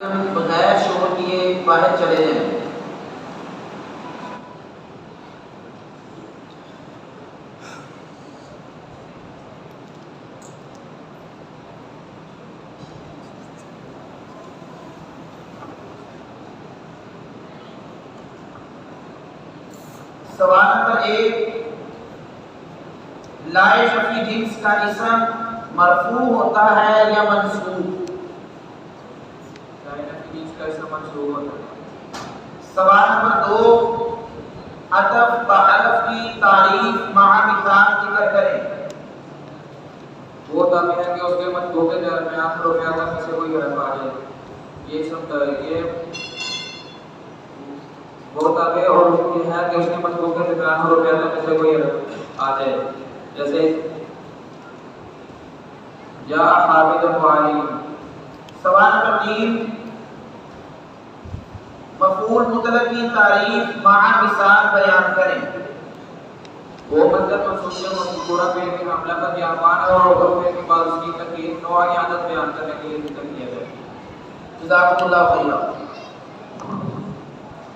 बगैर शोर किए बाहर चले जाएं। सवाल नंबर 1, लाए शफी जिन्स का इसम मरफू होता है या मंसूब? सवाल नंबर 2, अतफ बहलफ की तारीफ महा मिसाल जिक्र करें। वो तामीर है कि उसके मतलूब के दरमियान रुपया में से कोई हरफ आ जाए, ये सब ये वो तामीर और उसकी है कि उसके मतलूब के दरमियान रुपया में से कोई हरफ आ जाए, जैसे या हामिद वाली। सवाल नंबर 3, मफूल मुतलक की तारीफ महा मिसाल बयान करें। वो मतलब मंसूब पूरा पेड़ के मामला का बयान और उसके के बाद उसकी तकरीर नौ आदत बयान करने के लिए जिक्र किया गया है। जज़ाकुमुल्लाह खैरा।